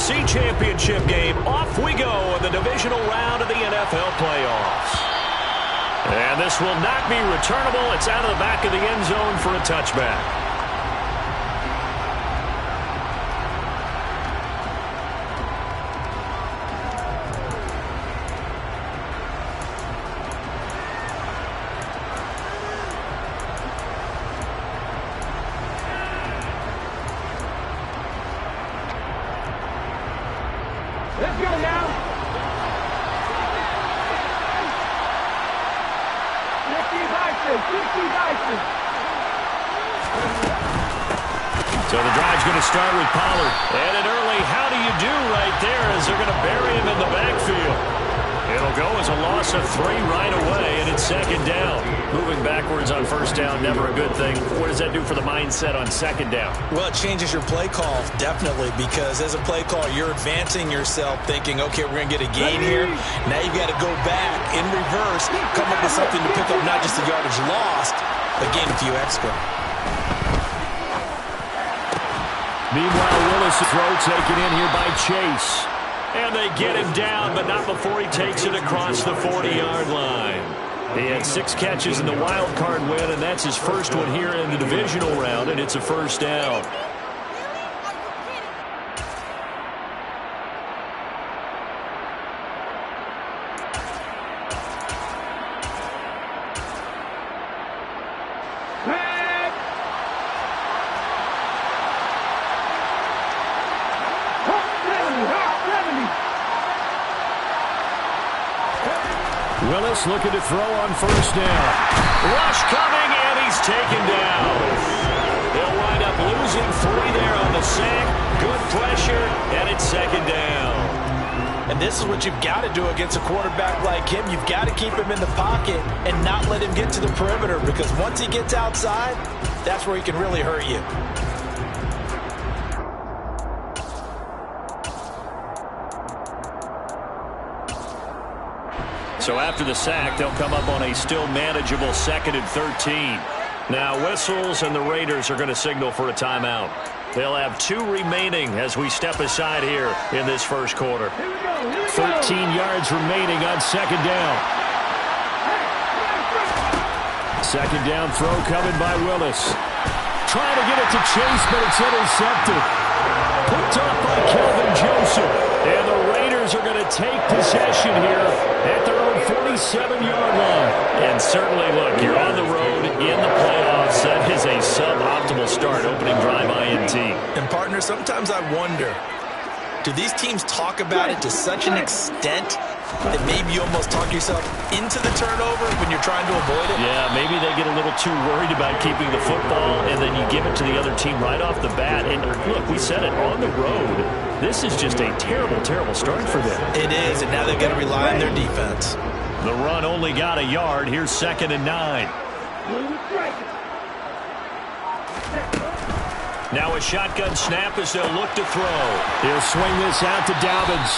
NFC Championship game. Off we go in the divisional round of the NFL playoffs. And this will not be returnable. It's out of the back of the end zone for a touchback. Let's go now. So the drive's going to start with Pollard. And an early how do you do right there as they're going to bury him in the backfield. It'll go as a loss of 3 right away, and it's second down. Moving backwards on first down, never a good thing. What does that do for the mindset on second down? Well, it changes your play call, definitely, because as a play call, you're advancing yourself thinking, okay, we're going to get a gain here. Now you've got to go back in reverse, come up with something to pick up not just the yardage lost, but gain a few extra. Meanwhile, Willis' throw taken in here by Chase. And they get him down, but not before he takes it across the 40-yard line. He had 6 catches in the wild card win, and that's his first one here in the divisional round, and it's a first down. Willis looking to throw on first down. Rush coming, and he's taken down. They'll wind up losing 3 there on the sack. Good pressure, and it's second down. And this is what you've got to do against a quarterback like him. You've got to keep him in the pocket and not let him get to the perimeter, because once he gets outside, that's where he can really hurt you. So after the sack, they'll come up on a still manageable 2nd and 13. Now whistles, and the Raiders are going to signal for a timeout. They'll have 2 remaining as we step aside here in this first quarter. 13 yards remaining on second down. Second down throw coming by Willis. Trying to get it to Chase, but it's intercepted. Picked off by Kelvin Joseph. And the Raiders are going to take possession here at their own 47-yard line. And certainly, look, you're on the road in the playoffs. That is a suboptimal start, opening drive INT. And, partner, sometimes I wonder, do these teams talk about it to such an extent that maybe you almost talk yourself into the turnover when you're trying to avoid it? Yeah, maybe they get a little too worried about keeping the football, and then you give it to the other team right off the bat. And, look, we said it, on the road, this is just a terrible, terrible start for them. It is, and now they've got to rely on their defense. The run only got a yard. Here's 2nd and 9. Now a shotgun snap as they'll look to throw. He'll swing this out to Dobbins.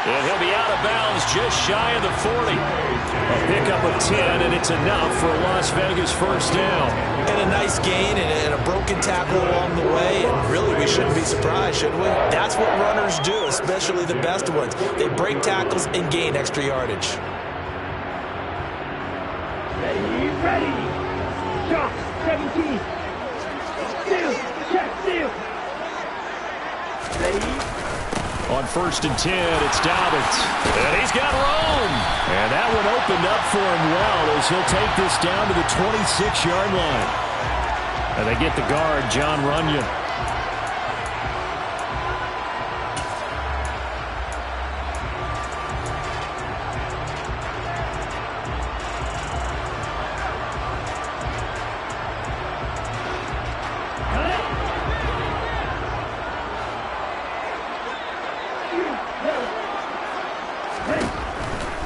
And he'll be out of bounds just shy of the 40. A pickup of 10, and it's enough for a Las Vegas first down. And a nice gain and a broken tackle along the way. And really, we shouldn't be surprised, should we? That's what runners do, especially the best ones. They break tackles and gain extra yardage. Ready. Shot, 17. Steal, check, steal. On 1st and 10, it's Dobbins. And he's got room. And that one opened up for him well as he'll take this down to the 26-yard line. And they get the guard, John Runyon.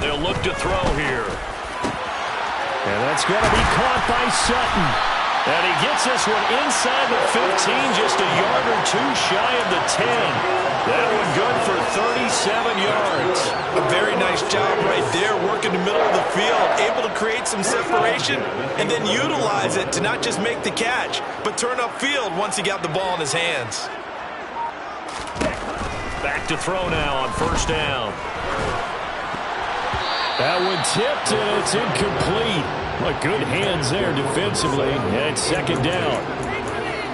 They'll look to throw here. And that's going to be caught by Sutton. And he gets this one inside the 15, just a yard or 2 shy of the 10. That one good for 37 yards. A very nice job right there, working the middle of the field, able to create some separation, and then utilize it to not just make the catch, but turn upfield once he got the ball in his hands. Back to throw now on first down. That one tipped, and it's incomplete. But good hands there defensively, and second down.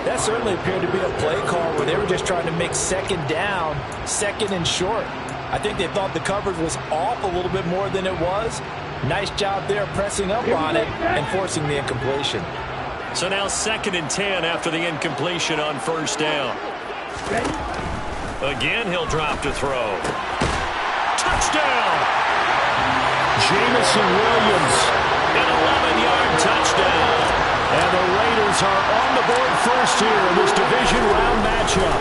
That certainly appeared to be a play call where they were just trying to make second down, second and short. I think they thought the coverage was off a little bit more than it was. Nice job there pressing up on it and forcing the incompletion. So now 2nd and 10 after the incompletion on first down. Again, he'll drop to throw. Touchdown! Jamison Williams, an 11-yard touchdown. And the Raiders are on the board first here in this division round matchup.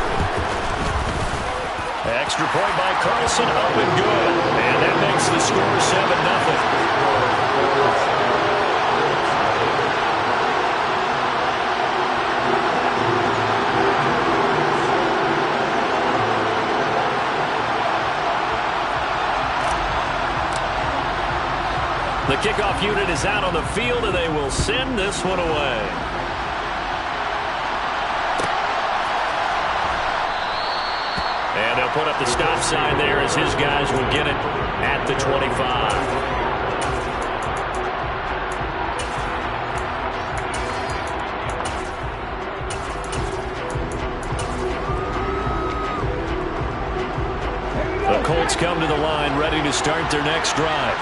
Extra point by Carlson, up and good. And that makes the score 7-0. The kickoff unit is out on the field, and they will send this one away. And they'll put up the stop sign there as his guys will get it at the 25. The Colts come to the line ready to start their next drive.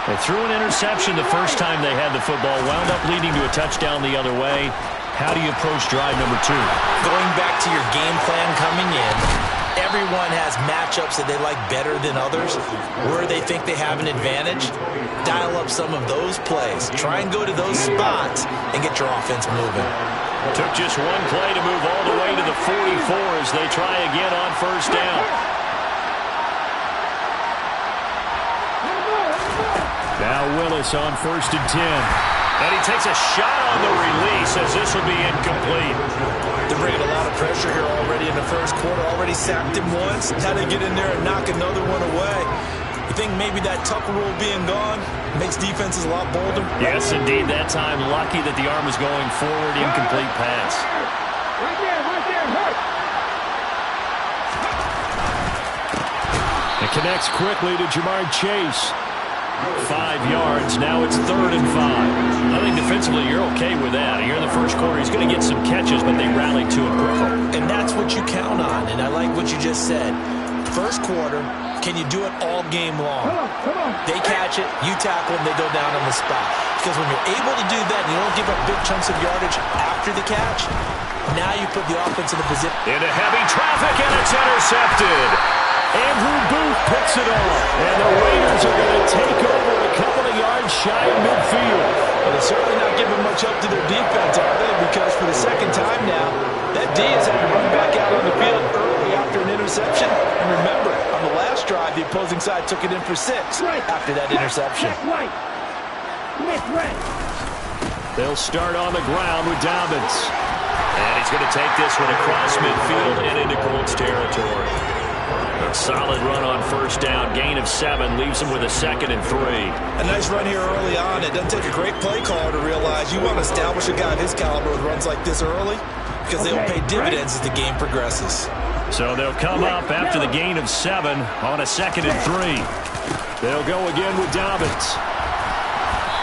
They threw an interception the first time they had the football, wound up leading to a touchdown the other way. How do you approach drive number 2? Going back to your game plan coming in, everyone has matchups that they like better than others. Where they think they have an advantage, dial up some of those plays. Try and go to those spots and get your offense moving. Took just one play to move all the way to the 44 as they try again on first down. Now Willis on 1st and 10. And he takes a shot on the release as this will be incomplete. They're bringing a lot of pressure here already in the first quarter. Already sacked him once. Had to get in there and knock another one away. You think maybe that Tucker rule being gone makes defenses a lot bolder? Yes, indeed. That time, lucky that the arm was going forward. Incomplete pass. Right there, hurt. It connects quickly to Jamar Chase. 5 yards. Now it's 3rd and 5. I think defensively you're okay with that. Here in the first quarter, he's going to get some catches, but they rallied to him quickly. And that's what you count on, and I like what you just said. First quarter, can you do it all game long? Come on. They catch it, you tackle them, they go down on the spot. Because when you're able to do that and you don't give up big chunks of yardage after the catch, now you put the offense in a position. Into heavy traffic, and it's intercepted. Andrew Booth picks it off, and the Raiders are going to take over a couple of yards shy of midfield. Well, they're certainly not giving much up to their defense, are they? Because for the second time now, that D has had to run back out on the field early after an interception. And remember, on the last drive, the opposing side took it in for 6 after that interception. They'll start on the ground with Dobbins. And he's going to take this one across midfield and into Colts territory. A solid run on first down. Gain of 7 leaves him with a 2nd and 3. A nice run here early on. It doesn't take a great play caller to realize you want to establish a guy of his caliber with runs like this early because they'll pay dividends as the game progresses. So they'll come up after the gain of 7 on a 2nd and 3. They'll go again with Dobbins.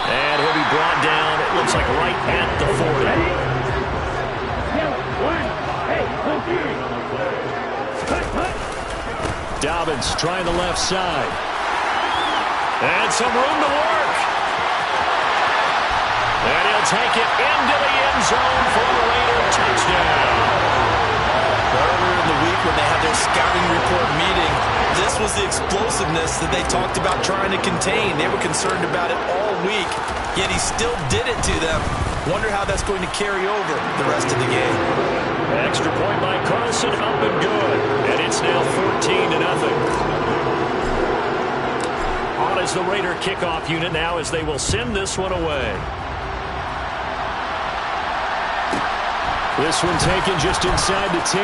And he'll be brought down, it looks like right at the 40. Dobbins trying the left side. And some room to work. And he'll take it into the end zone for a Raider touchdown. Earlier in the week when they had their scouting report meeting, this was the explosiveness that they talked about trying to contain. They were concerned about it all week, yet he still did it to them. Wonder how that's going to carry over the rest of the game. Extra point by Carlson, up and good. And it's now 14-0. On is the Raider kickoff unit now as they will send this one away. This one taken just inside the 10.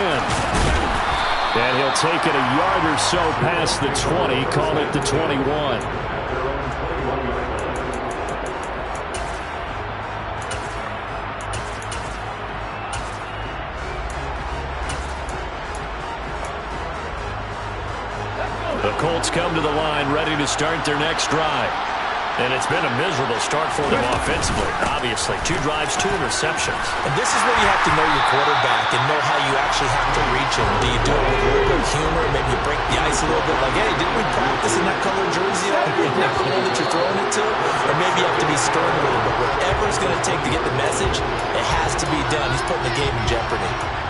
And he'll take it a yard or so past the 20, call it the 21. The Colts come to the line ready to start their next drive. And it's been a miserable start for them offensively. Obviously, 2 drives, 2 interceptions. And this is where you have to know your quarterback and know how you actually have to reach him. Do you do it with a little bit of humor? Maybe you break the ice a little bit like, hey, didn't we practice in that color jersey in that corner that you're throwing it to? Or maybe you have to be stern a little bit. Whatever it's going to take to get the message, it has to be done. He's putting the game in jeopardy.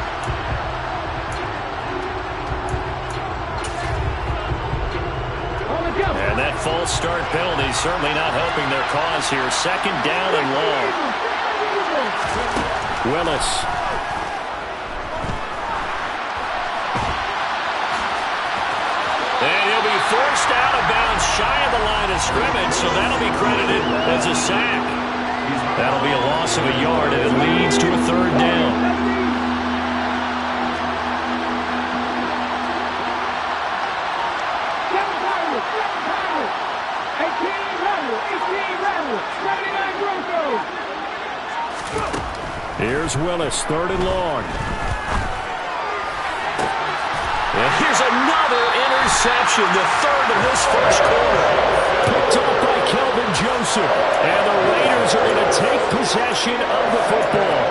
And that false start penalty certainly not helping their cause here. 2nd down and long. Willis. And he'll be forced out of bounds shy of the line of scrimmage, so that'll be credited as a sack. That'll be a loss of a yard, and it leads to a 3rd down. Here's Willis, 3rd and long. And here's another interception, the 3rd of this first quarter. Picked up by Kelvin Joseph. And the Raiders are going to take possession of the football.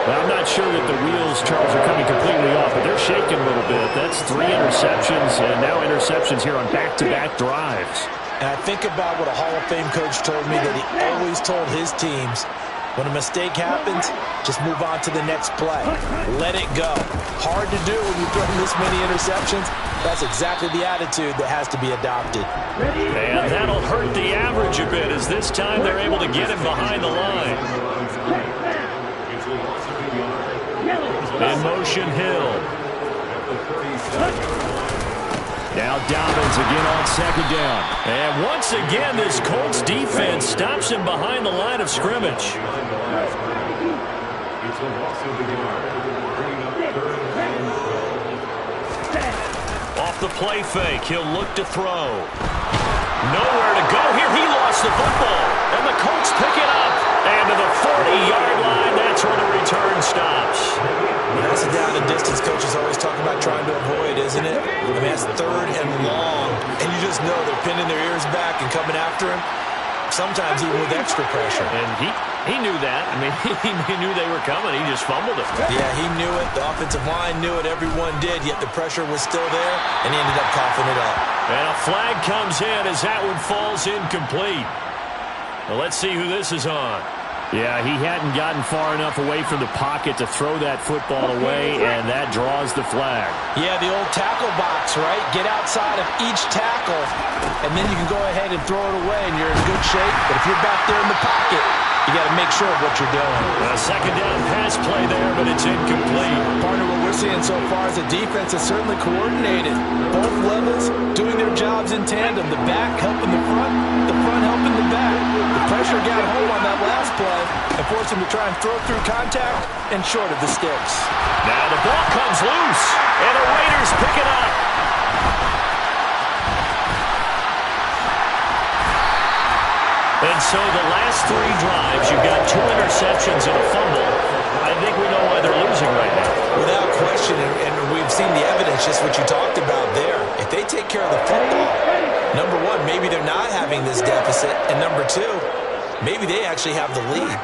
Well, I'm not sure that the wheels, Charles, are coming completely off, but they're shaking a little bit. That's 3 interceptions, and now interceptions here on back-to-back drives. And I think about what a Hall of Fame coach told me that he always told his teams, when a mistake happens, just move on to the next play. Let it go. Hard to do when you throw this many interceptions. That's exactly the attitude that has to be adopted. And that'll hurt the average a bit, as this time they're able to get him behind the line. In motion, Hill. Now Dobbins again on 2nd down. And once again, this Colts defense stops him behind the line of scrimmage. Off the play fake, he'll look to throw. Nowhere to go here. He lost the football. And the Colts pick it up. And to the 40-yard line, that's where the return stops. That's a down and distance coach is always talking about trying to avoid, isn't it? I mean, that's 3rd and long. And you just know they're pinning their ears back and coming after him. Sometimes even with extra pressure. And he knew that. I mean, he knew they were coming. He just fumbled it. Yeah, he knew it. The offensive line knew it. Everyone did. Yet the pressure was still there, and he ended up coughing it up. And a flag comes in as that one falls incomplete. Well, let's see who this is on. Yeah, he hadn't gotten far enough away from the pocket to throw that football away, and that draws the flag. Yeah, the old tackle box, right? Get outside of each tackle, and then you can go ahead and throw it away, and you're in good shape. But if you're back there in the pocket, you got to make sure of what you're doing. A 2nd down pass play there, but it's incomplete. Partner, what we're seeing so far is the defense is certainly coordinated. Both levels doing their jobs in tandem. The back helping the front helping the back. The pressure got home on that last play and forced him to try and throw through contact and short of the sticks. Now the ball comes loose, and the Raiders pick it up. And so the last 3 drives, you've got 2 interceptions and a fumble. I think we know why they're losing right now. Without question, and we've seen the evidence, just what you talked about there. If they take care of the football, number 1, maybe they're not having this deficit, and number 2, maybe they actually have the lead.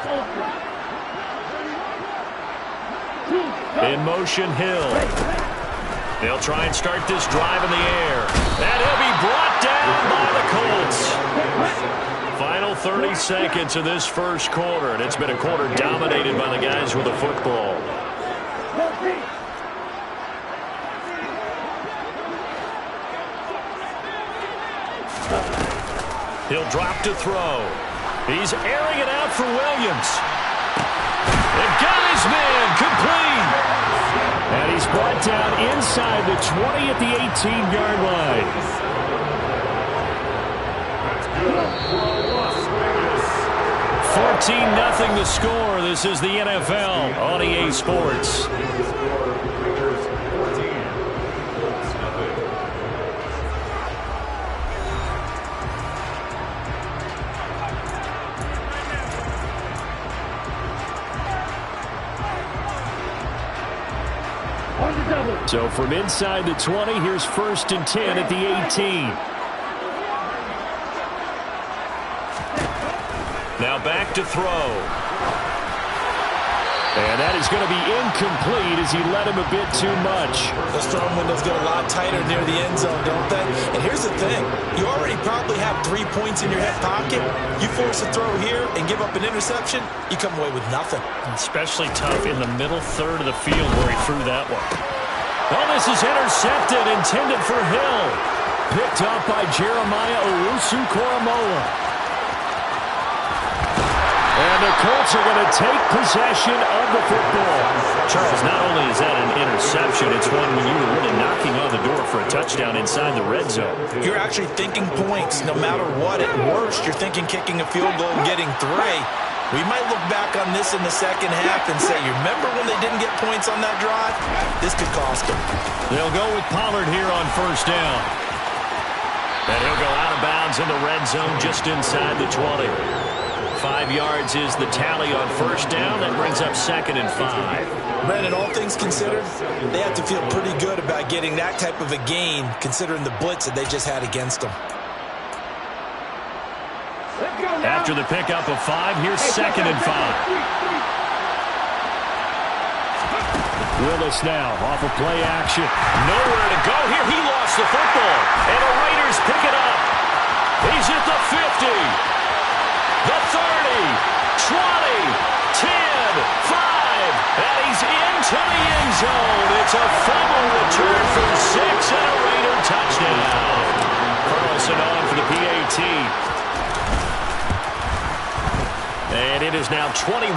In motion, Hill. They'll try and start this drive in the air. And he'll be brought down by the Colts. Final 30 seconds of this first quarter, and it's been a quarter dominated by the guys with the football. He'll drop to throw. He's airing it out for Williams. And got his man complete. And he's brought down inside the 20 at the 18-yard line. 14-0 the score. This is the NFL on EA Sports. On the double. So from inside the 20, here's 1st and 10 at the 18. Now back to throw. And that is going to be incomplete as he led him a bit too much. Those throwing windows get a lot tighter near the end zone, don't they? And here's the thing. You already probably have 3 points in your hip pocket. You force a throw here and give up an interception, you come away with nothing. Especially tough in the middle third of the field where he threw that one. Oh, this is intercepted, intended for Hill. Picked up by Jeremiah Owusu-Koramoah. And the Colts are going to take possession of the football. Charles, not only is that an interception, it's one when you were really knocking on the door for a touchdown inside the red zone. You're actually thinking points no matter what. At worst, you're thinking kicking a field goal and getting 3. We might look back on this in the second half and say, you remember when they didn't get points on that drive? This could cost them. They'll go with Pollard here on 1st down. And he'll go out of bounds in the red zone just inside the 20. 5 yards is the tally on 1st down. That brings up 2nd and 5. Brandon, all things considered, they have to feel pretty good about getting that type of a gain considering the blitz that they just had against them. After the pickup of 5, here's 2nd and 5. Willis now off of play action. Nowhere to go here. He lost the football. And the Raiders pick it up. He's at the 50. The 30, 20, 10, 5, and he's into the end zone. It's a fumble return for 6 and a Raider touchdown. Carlson on for the PAT. And it is now 21-0.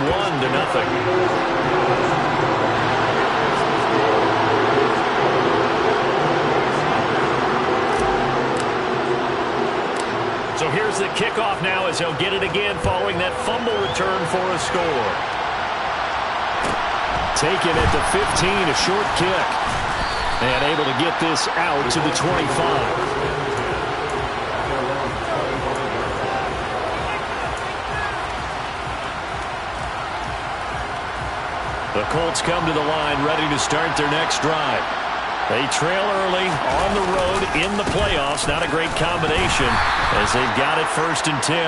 So here's the kickoff now as he'll get it again following that fumble return for a score. Taken at the 15, a short kick. And able to get this out to the 25. The Colts come to the line ready to start their next drive. They trail early on the road in the playoffs. Not a great combination as they've got it 1st and 10.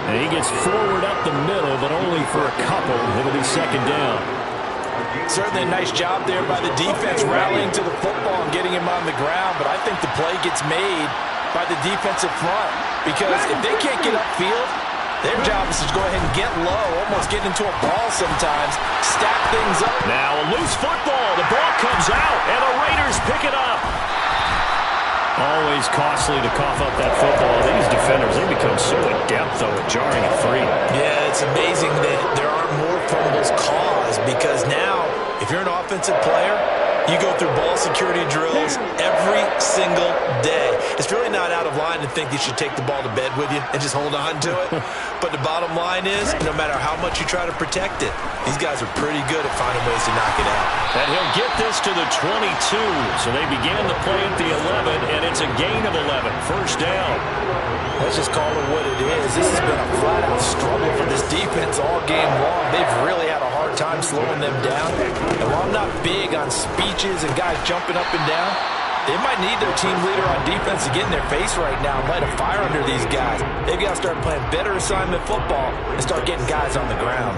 And he gets forward up the middle, but only for a couple. It'll be 2nd down. Certainly a nice job there by the defense rallying to the football and getting him on the ground. But I think the play gets made by the defensive front because if they can't get upfield, their job is to go ahead and get low, almost get into a ball sometimes, stack things up. Now a loose football. The ball comes out, and the Raiders pick it up. Always costly to cough up that football. These defenders, they become so adept, though, at jarring it free. Yeah, it's amazing that there aren't more fumbles caused because now, if you're an offensive player, you go through ball security drills every single day. It's really not out of line to think you should take the ball to bed with you and just hold on to it. But the bottom line is, no matter how much you try to protect it, these guys are pretty good at finding ways to knock it out. And he'll get this to the 22. So they began the play at the 11, and it's a gain of 11. 1st down. Let's just call it what it is. This has been a flat-out struggle for this defense all game long. They've really had a hard time slowing them down. And while I'm not big on speeches and guys jumping up and down, they might need their team leader on defense to get in their face right now and light a fire under these guys. They've got to start playing better assignment football and start getting guys on the ground.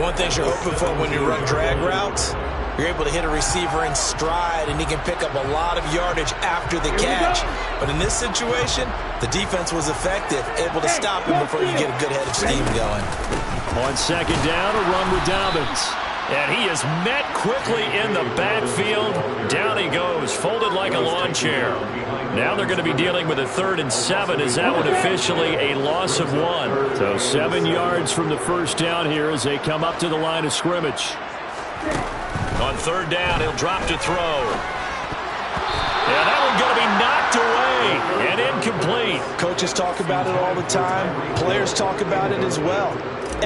One thing you're hoping for when you run drag routes, you're able to hit a receiver in stride, and he can pick up a lot of yardage after the catch. But in this situation, the defense was effective, able to stop him before you get a good head of steam going. On 2nd down, a run with Dobbins. And he is met quickly in the backfield. Down he goes, folded like a lawn chair. Now they're going to be dealing with a 3rd and 7 as that one officially a loss of 1. So 7 yards from the 1st down here as they come up to the line of scrimmage. On 3rd down, he'll drop to throw. And that one's going to be knocked away and incomplete. Coaches talk about it all the time. Players talk about it as well.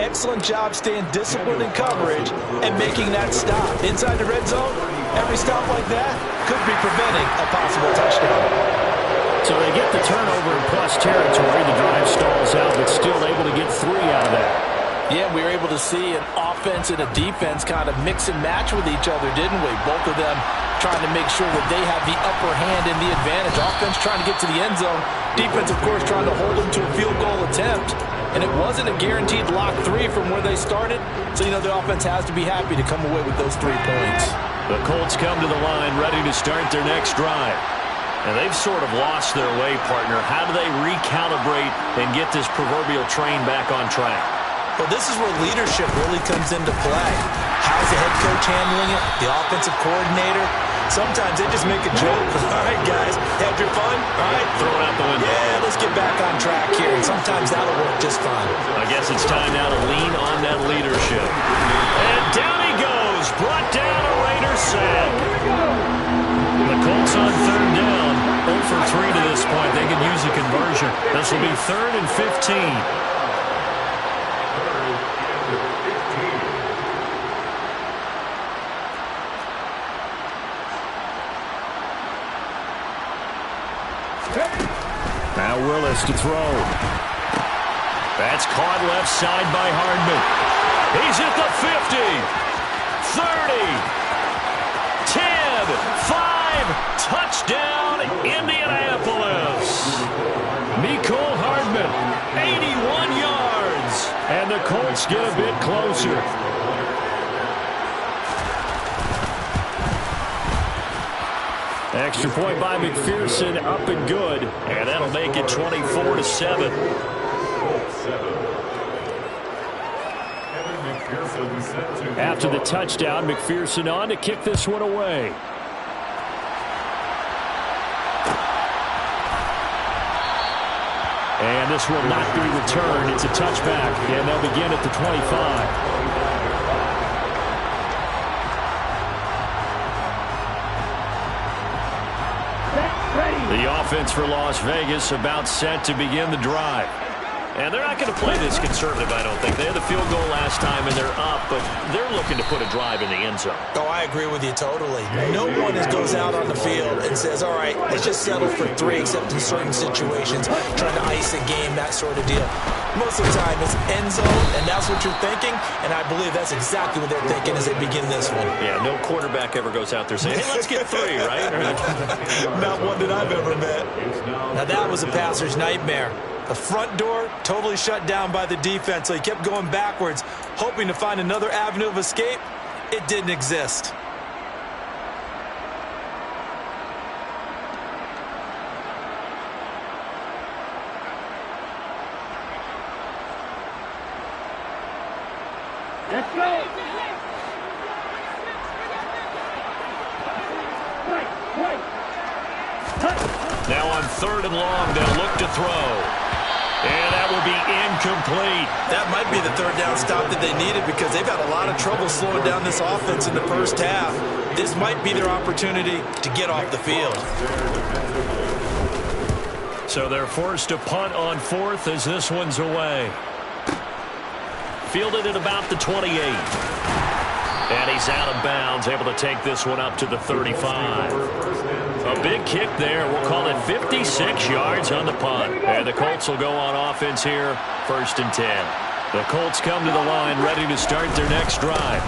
Excellent job staying disciplined in coverage and making that stop. Inside the red zone, every stop like that could be preventing a possible touchdown. So they get the turnover in plus territory. The drive stalls out, but still able to get 3 out of that. Yeah, we were able to see an offense and a defense kind of mix and match with each other, didn't we? Both of them trying to make sure that they have the upper hand and the advantage. Offense trying to get to the end zone. Defense, of course, trying to hold them to a field goal attempt. And it wasn't a guaranteed lock 3 from where they started. So, the offense has to be happy to come away with those 3 points. The Colts come to the line ready to start their next drive. And they've sort of lost their way, partner. How do they recalibrate and get this proverbial train back on track? Well, this is where leadership really comes into play. How's the head coach handling it? The offensive coordinator? Sometimes they just make a joke. All right, guys, had your fun? All right. Throw it out the window. Yeah, let's get back on track here. And sometimes that'll work just fine. I guess it's time now to lean on that leadership. And down he goes. Brought down a Raider sack. The Colts on third down. 0 for 3 to this point. They could use a conversion. This will be 3rd and 15. Now Willis to throw. That's caught left side by Hardman. He's at the 50, 30, 10, 5, touchdown, Indianapolis. Mecole Hardman, 81 yards. And the Colts get a bit closer. Extra point by McPherson, up and good. And that'll make it 24-7. After the touchdown, McPherson on to kick this one away. And this will not be returned. It's a touchback, and they'll begin at the 25. The offense for Las Vegas about set to begin the drive. And they're not going to play this conservative, I don't think. They had the field goal last time, and they're up, but they're looking to put a drive in the end zone. Oh, I agree with you totally. No one goes out on the field and says, all right, let's just settle for 3, except in certain situations, trying to ice a game, that sort of deal. Most of the time, it's end zone, and that's what you're thinking, and I believe that's exactly what they're thinking as they begin this one. Yeah, no quarterback ever goes out there saying, hey, let's get 3, right? Not one that I've ever met. Now, that was a passer's nightmare. The front door totally shut down by the defense, so he kept going backwards, hoping to find another avenue of escape. It didn't exist. Let's go. Now on 3rd and long, they'll look to throw. And that will be incomplete. That might be the 3rd down stop that they needed because they've had a lot of trouble slowing down this offense in the first half. This might be their opportunity to get off the field. So they're forced to punt on 4th as this one's away. Fielded at about the 28. And he's out of bounds, able to take this one up to the 35. A big kick there. We'll call it 56 yards on the punt. And the Colts will go on offense here, 1st and 10. The Colts come to the line ready to start their next drive.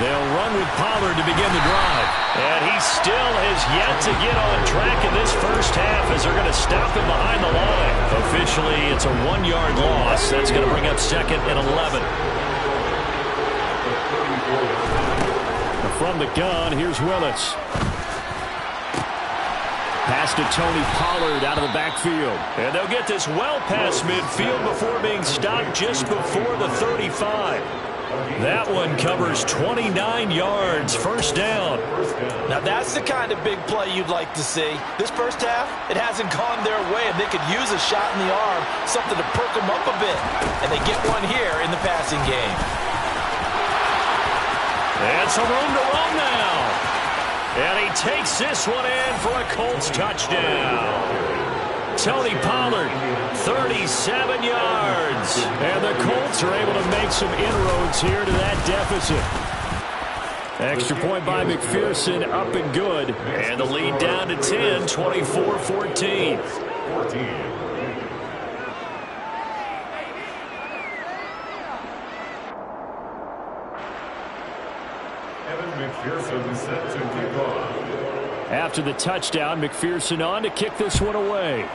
They'll run with Pollard to begin the drive. And he still has yet to get on track in this first half as they're going to stop him behind the line. Officially, it's a 1-yard loss. That's going to bring up 2nd and 11. From the gun, here's Willis. Pass to Tony Pollard out of the backfield. And they'll get this well past midfield before being stopped just before the 35. That one covers 29 yards, 1st down. Now that's the kind of big play you'd like to see. This first half, it hasn't gone their way, and they could use a shot in the arm, something to perk them up a bit. And they get one here in the passing game. And some room to run now. And he takes this one in for a Colts touchdown. Tony Pollard, 37 yards. And the Colts are able to make some inroads here to that deficit. Extra point by McPherson, up and good. And the lead down to 10, 24-14. After the touchdown, McPherson on to kick this one away.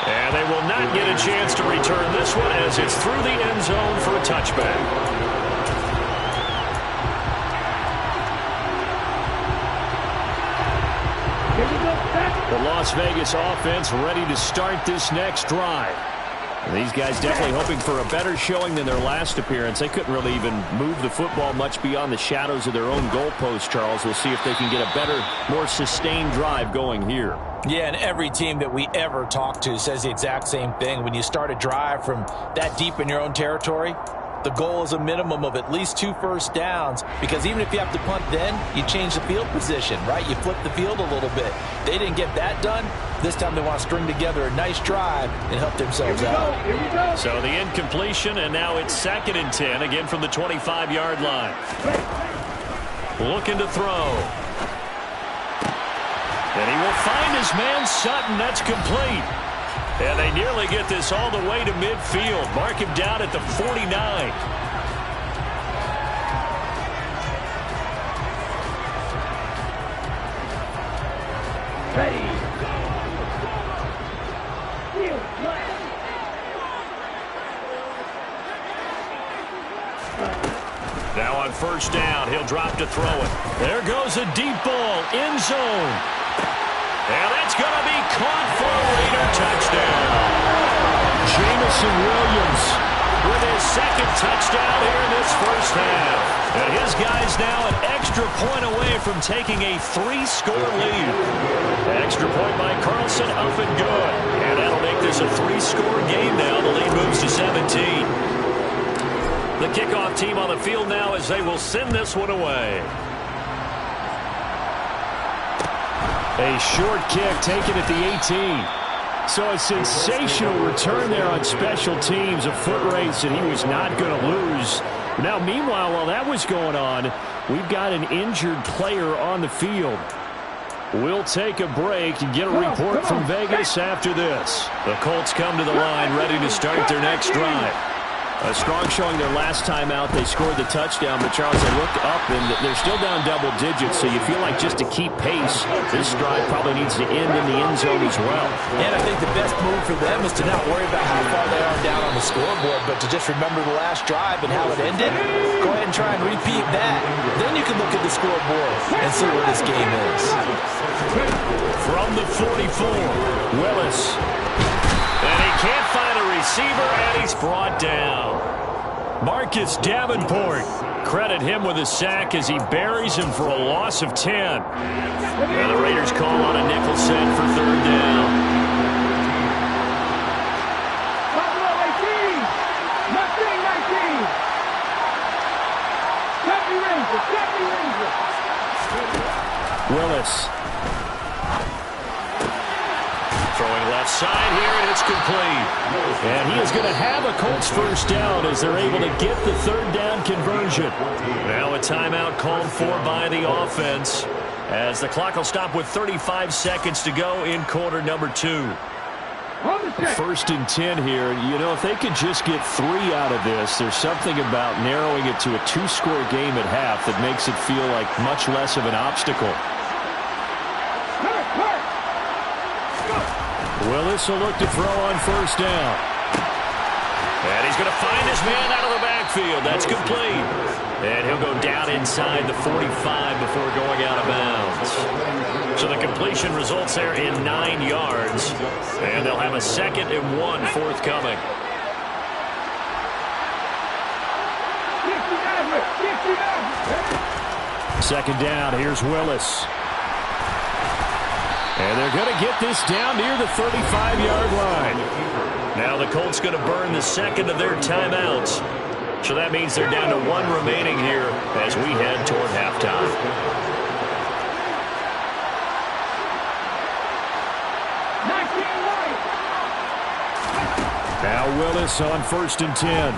And they will not get a chance to return this one as it's through the end zone for a touchback. The Las Vegas offense ready to start this next drive. And these guys definitely hoping for a better showing than their last appearance. They couldn't really even move the football much beyond the shadows of their own goalpost, Charles. We'll see if they can get a better, more sustained drive going here. Yeah, and every team that we ever talk to says the exact same thing. When you start a drive from that deep in your own territory, the goal is a minimum of at least 2 first downs, because even if you have to punt then, you change the field position, right? You flip the field a little bit. They didn't get that done. This time they want to string together a nice drive and help themselves out. So the incompletion, and now it's 2nd and 10, again from the 25-yard line. Looking to throw. And he will find his man Sutton. That's complete. And they nearly get this all the way to midfield. Mark him down at the 49. Ready. Now on first down, he'll drop to throw it. There goes a deep ball, end zone. And that's going to be caught for a Raider touchdown. Jamison Williams with his 2nd touchdown here in this first half. And his guy's now an extra point away from taking a 3-score lead. Extra point by Carlson, up and good. And that'll make this a 3-score game now. The lead moves to 17. The kickoff team on the field now as they will send this one away. A short kick taken at the 18. So a sensational return there on special teams. A foot race that he was not going to lose. Now, meanwhile, while that was going on, we've got an injured player on the field. We'll take a break and get a report from Vegas after this. The Colts come to the line ready to start their next drive. A strong showing their last time out. They scored the touchdown, but Charles, they look up and they're still down double digits, so you feel like just to keep pace, this drive probably needs to end in the end zone as well. And I think the best move for them is to not worry about how far they are down on the scoreboard, but to just remember the last drive and how it ended. Go ahead and try and repeat that. Then you can look at the scoreboard and see where this game is. From the 44, Willis. And he can't find a receiver, and he's brought down. Marcus Davenport. Credit him with a sack as he buries him for a loss of 10. And the Raiders call on a nickel set for 3rd down. Willis. Throwing left side here, and it's complete. And he is going to have a Colts first down as they're able to get the 3rd down conversion. Now a timeout called for by the offense as the clock will stop with 35 seconds to go in quarter number 2. 1st and 10 here. You know, if they could just get 3 out of this, there's something about narrowing it to a 2-score game at half that makes it feel like much less of an obstacle. Willis will look to throw on first down. And he's going to find his man out of the backfield. That's complete. And he'll go down inside the 45 before going out of bounds. So the completion results there in 9 yards. And they'll have a 2nd and 1 forthcoming. Second down. Here's Willis. And they're going to get this down near the 35-yard line. Now the Colts going to burn the 2nd of their timeouts. So that means they're down to 1 remaining here as we head toward halftime. Now Willis on 1st and 10.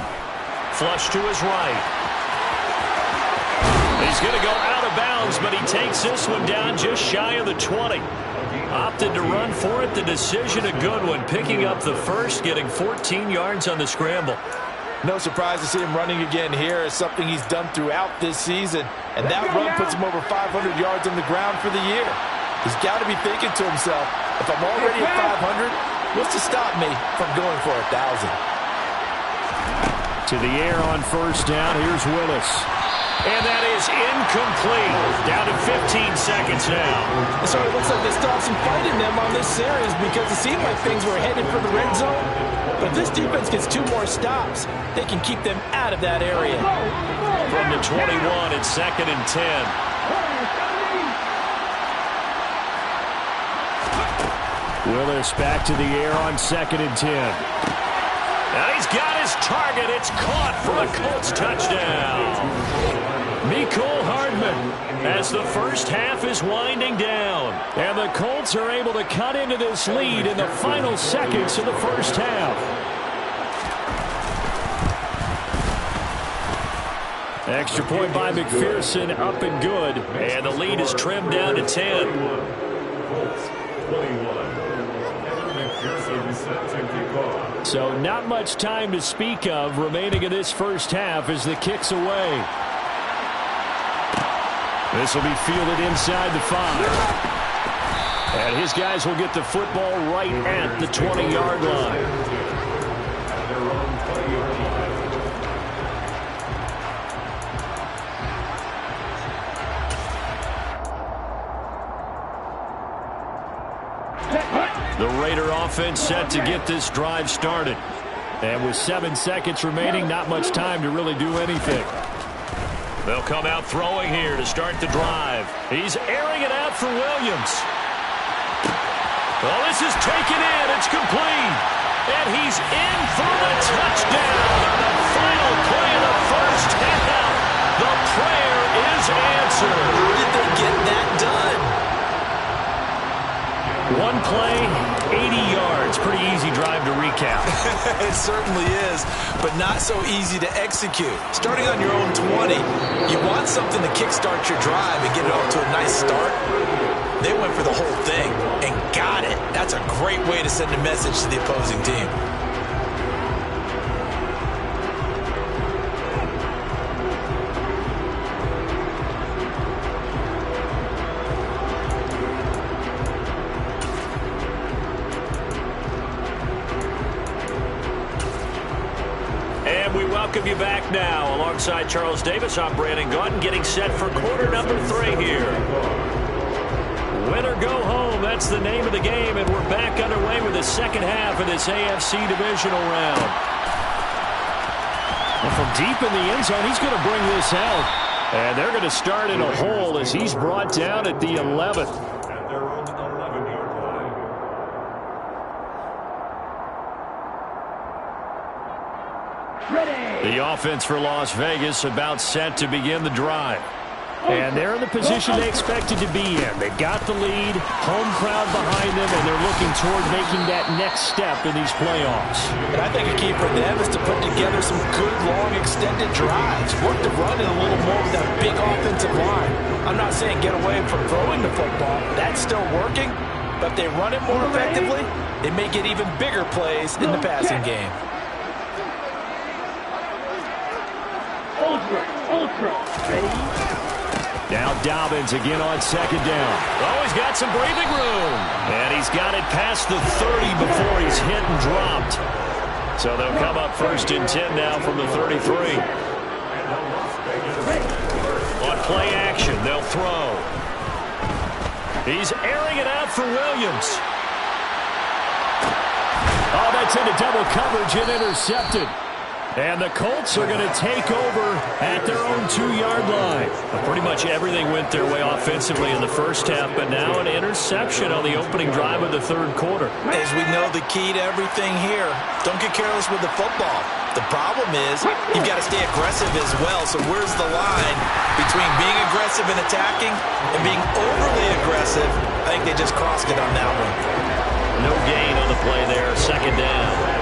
Flush to his right. He's going to go out of bounds, but he takes this one down just shy of the 20. Opted to run for it. The decision a good one. Picking up the first, getting 14 yards on the scramble. No surprise to see him running again here. It's something he's done throughout this season. And that run puts him over 500 yards on the ground for the year. He's got to be thinking to himself, if I'm already at 500, what's to stop me from going for 1,000? To the air on first down. Here's Willis. And that is incomplete. Down to 15 seconds now. So it looks like they still have some fight in them on this series because it seemed like things were headed for the red zone. But if this defense gets 2 more stops, they can keep them out of that area. From the 21, it's 2nd and 10. Willis back to the air on 2nd and 10. And he's got his target. It's caught for a Colts touchdown. Mecole Hardman as the first half is winding down. And the Colts are able to cut into this lead in the final seconds of the first half. Extra point by McPherson, up and good. And the lead is trimmed down to 10. So not much time to speak of remaining in this first half as the kick's away. This will be fielded inside the 5. And his guys will get the football right at the 20-yard line. The Raider offense set to get this drive started. And with 7 seconds remaining, not much time to really do anything. They'll come out throwing here to start the drive. He's airing it out for Williams. Well, this is taken in. It's complete. And he's in for the touchdown on the final play of the first half. The prayer is answered. How did they get that done? One play, 80 yards. Pretty easy drive to recap. It certainly is, but not so easy to execute. Starting on your own 20, you want something to kickstart your drive and get it off to a nice start. They went for the whole thing and got it. That's a great way to send a message to the opposing team. Welcome you back now. Alongside Charles Davis, I'm Brandon Gaudin, getting set for quarter number 3 here. Win or go home, that's the name of the game, and we're back underway with the second half of this AFC divisional round. And from deep in the end zone, he's going to bring this out. And they're going to start in a hole as he's brought down at the 11th. The offense for Las Vegas about set to begin the drive. And they're in the position they expected to be in. They've got the lead, home crowd behind them, and they're looking toward making that next step in these playoffs. And I think a key for them is to put together some good, long, extended drives. Work the run in a little more with that big offensive line. I'm not saying get away from throwing the football. That's still working. But if they run it more effectively, they may get even bigger plays in the passing game. Ultra. Ready? Now Dobbins again on second down. Oh, he's got some breathing room. And he's got it past the 30 before he's hit and dropped. So they'll come up 1st and 10 now from the 33. On play action, they'll throw. He's airing it out for Williams. Oh, that's into double coverage and intercepted. And the Colts are going to take over at their own 2-yard line. Well, pretty much everything went their way offensively in the first half, but now an interception on the opening drive of the 3rd quarter. As we know, the key to everything here, don't get careless with the football. The problem is you've got to stay aggressive as well. So where's the line between being aggressive and attacking and being overly aggressive? I think they just crossed it on that one. No gain on the play there, 2nd down.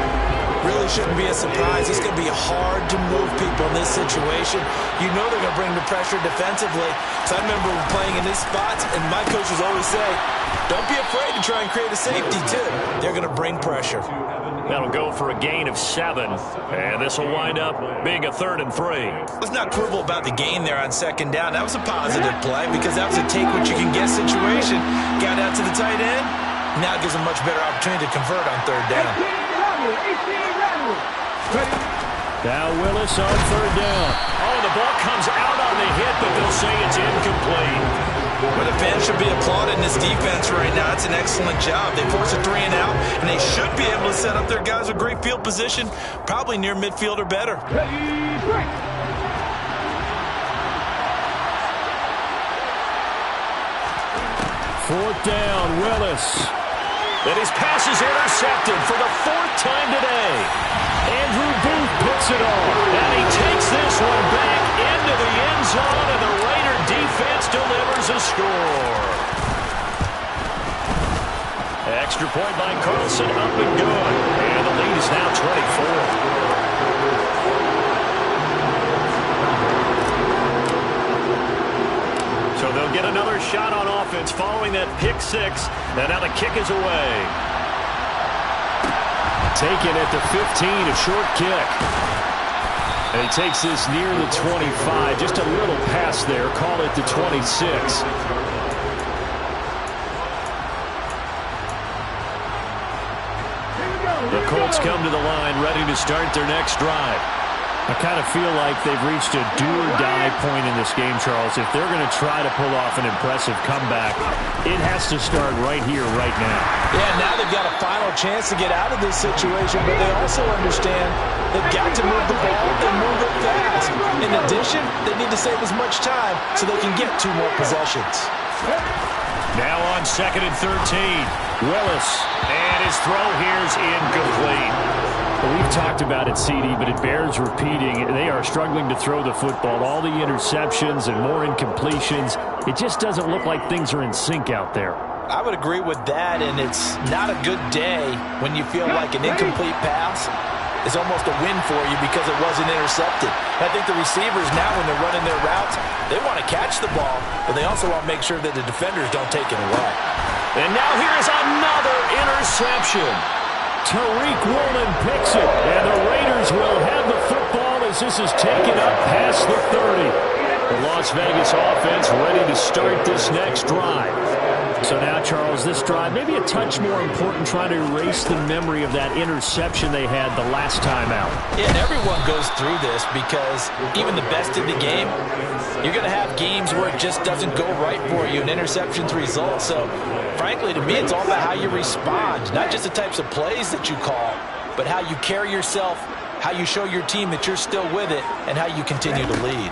really shouldn't be a surprise. It's going to be hard to move people in this situation. You know they're going to bring the pressure defensively. So I remember playing in these spots, and my coaches always say, don't be afraid to try and create a safety, too. They're going to bring pressure. That'll go for a gain of 7, and this will wind up being a 3rd and 3. Let's not quibble about the gain there on 2nd down. That was a positive play because that was a take-what-you-can-get situation. Got out to the tight end. Now it gives them much better opportunity to convert on 3rd down. Now Willis on 3rd down. Oh, the ball comes out on the hit, but they'll say it's incomplete. Well, the fans should be applauding this defense right now. It's an excellent job. They force a 3-and-out, and they should be able to set up their guys with great field position, probably near midfield or better. 4th down, Willis. And his pass is intercepted for the 4th time today. Andrew Booth puts it on. And he takes this one back into the end zone, and the Raider defense delivers a score. Extra point by Carlson, up and good. And the lead is now 24. So they'll get another shot on offense following that pick 6. And now the kick is away. Taken at the 15, a short kick. And he takes this near the 25. Just a little pass there. Call it the 26. The Colts come to the line ready to start their next drive. I kind of feel like they've reached a do-or-die point in this game, Charles. If they're going to try to pull off an impressive comeback, it has to start right here, right now. Yeah, now they've got a final chance to get out of this situation, but they also understand they've got to move the ball and move it fast. In addition, they need to save as much time so they can get 2 more possessions. Now on 2nd and 13, Willis, and his throw here's incomplete. Well, we've talked about it, CD, but it bears repeating. They are struggling to throw the football. All the interceptions and more incompletions. It just doesn't look like things are in sync out there. I would agree with that, and it's not a good day when you feel like an incomplete pass is almost a win for you because it wasn't intercepted. I think the receivers now, when they're running their routes, they want to catch the ball, but they also want to make sure that the defenders don't take it away. And now here's another interception. Tariq Woolen picks it, and the Raiders will have the football as this is taken up past the 30. The Las Vegas offense ready to start this next drive. So now, Charles, this drive maybe a touch more important, trying to erase the memory of that interception they had the last time out. Yeah, and everyone goes through this because even the best in the game, you're going to have games where it just doesn't go right for you and interceptions result. So, frankly, to me, it's all about how you respond, not just the types of plays that you call, but how you carry yourself, how you show your team that you're still with it, and how you continue to lead.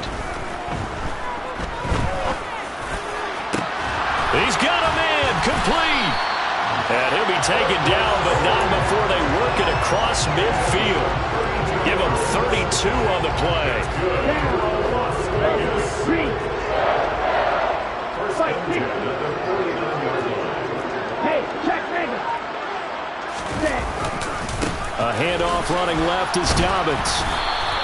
He's got a man, complete. And he'll be taken down, but not before they work it across midfield. Give him 32 on the play. A handoff running left is Dobbins.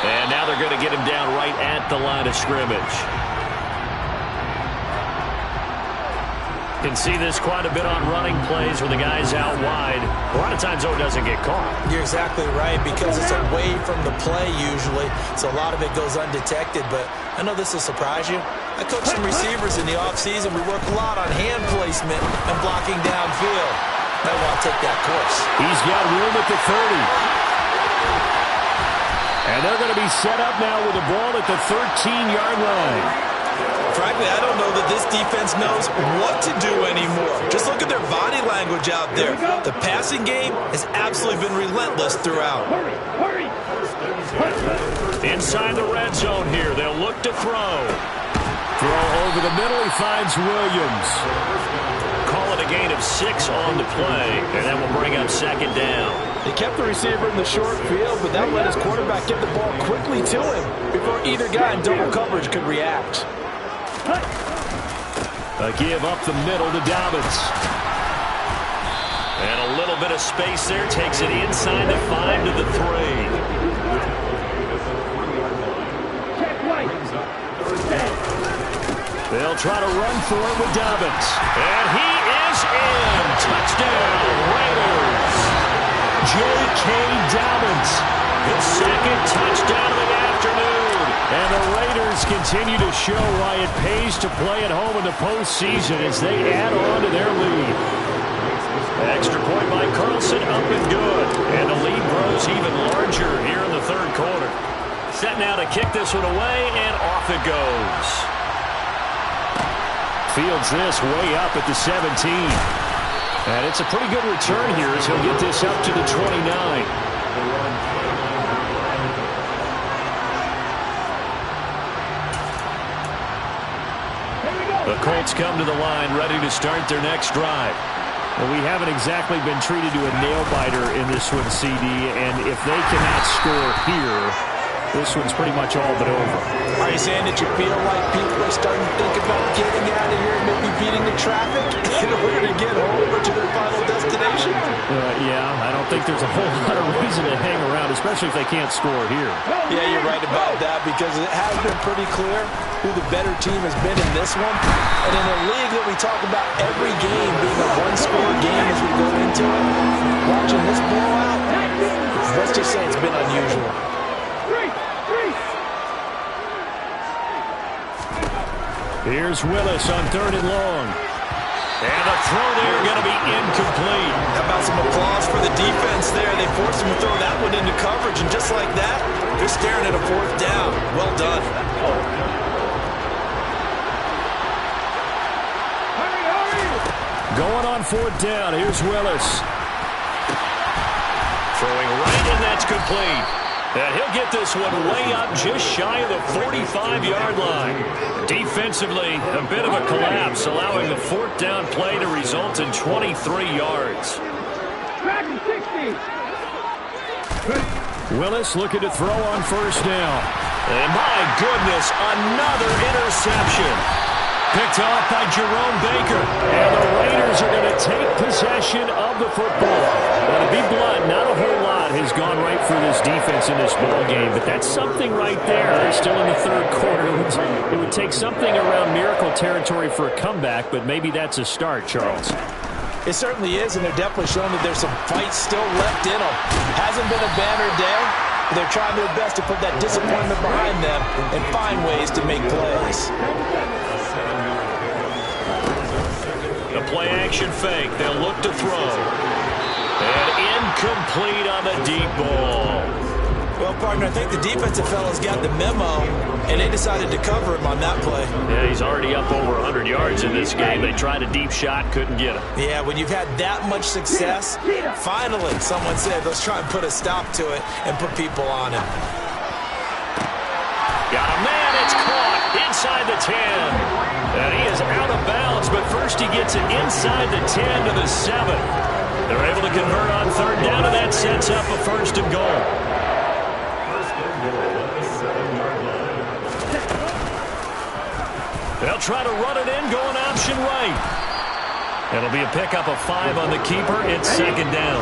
And now they're going to get him down right at the line of scrimmage. Can see this quite a bit on running plays where the guy's out wide. A lot of times, though, it doesn't get caught. You're exactly right, because it's away from the play usually, so a lot of it goes undetected. But I know this will surprise you. I coach some receivers in the offseason. We work a lot on hand placement and blocking downfield. I want to take that course. He's got room at the 30. And they're going to be set up now with the ball at the 13-yard line. Frankly, I don't know that this defense knows what to do anymore. Just look at their body language out there. The passing game has absolutely been relentless throughout. Inside the red zone here, they'll look to throw. Throw over the middle, he finds Williams. Call it a gain of 6 on the play, and that will bring up 2nd down. They kept the receiver in the short field, but that let his quarterback get the ball quickly to him before either guy in double coverage could react. A give up the middle to Dobbins. And a little bit of space there. Takes it inside the 5 to the 3. They'll try to run for it with Dobbins. And he is in. Touchdown, Raiders. J.K. Dobbins. His second touchdown of the afternoon. And the Raiders continue to show why it pays to play at home in the postseason as they add on to their lead. Extra point by Carlson, up and good. And the lead grows even larger here in the third quarter. Set now to kick this one away, and off it goes. Fields this way up at the 17. And it's a pretty good return here as he'll get this up to the 29. The Colts come to the line ready to start their next drive. Well, we haven't exactly been treated to a nail-biter in this one, CD, and if they cannot score here, this one's pretty much all but over. Are you saying that you feel like people are starting to think about getting out of here and maybe beating the traffic in order to get home or to their final destination? Yeah, I don't think there's a whole lot of reason to hang around, especially if they can't score here. Yeah, you're right about that because it has been pretty clear who the better team has been in this one. And in a league that we talk about every game being a one-score game as we go into it, watching this blowout, let's just say it's been unusual. Here's Willis on 3rd and long. And the throw there going to be incomplete. How about some applause for the defense there? They forced him to throw that one into coverage, and just like that, they're staring at a 4th down. Well done. Going on 4th down. Here's Willis. Throwing right, and that's complete. And he'll get this one way up just shy of the 45-yard line. Defensively, a bit of a collapse, allowing the 4th down play to result in 23 yards. Willis looking to throw on 1st down. And my goodness, another interception. Picked off by Jerome Baker. And the Raiders are going to take possession of the football. Well, to be blunt, not a whole lot has gone right for this defense in this ball game, but that's something right there. They're still in the 3rd quarter. It would take something around miracle territory for a comeback, but maybe that's a start, Charles. It certainly is, and they're definitely showing that there's some fight still left in them. Hasn't been a banner day, but they're trying their best to put that disappointment behind them and find ways to make plays. The play-action fake. They'll look to throw. And incomplete on the deep ball. Well, partner, I think the defensive fellas got the memo, and they decided to cover him on that play. Yeah, he's already up over 100 yards in this game. They tried a deep shot, couldn't get him. Yeah, when you've had that much success, finally someone said, let's try and put a stop to it and put people on him. Got a man, it's caught inside the 10. And he is out of bounds, but first he gets it inside the 10 to the 7. They're able to convert on 3rd down, and that sets up a 1st and goal. They'll try to run it in, going option right. It'll be a pickup of 5 on the keeper. It's 2nd down.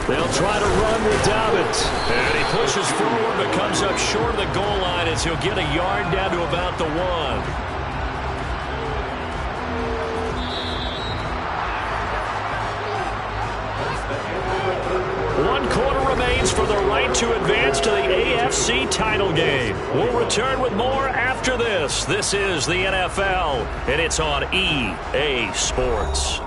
They'll try to run with Dobbins. And he pushes forward but comes up short of the goal line as he'll get a yard down to about the 1. One quarter remains for the right to advance to the AFC title game. We'll return with more after this. This is the NFL, and it's on EA Sports.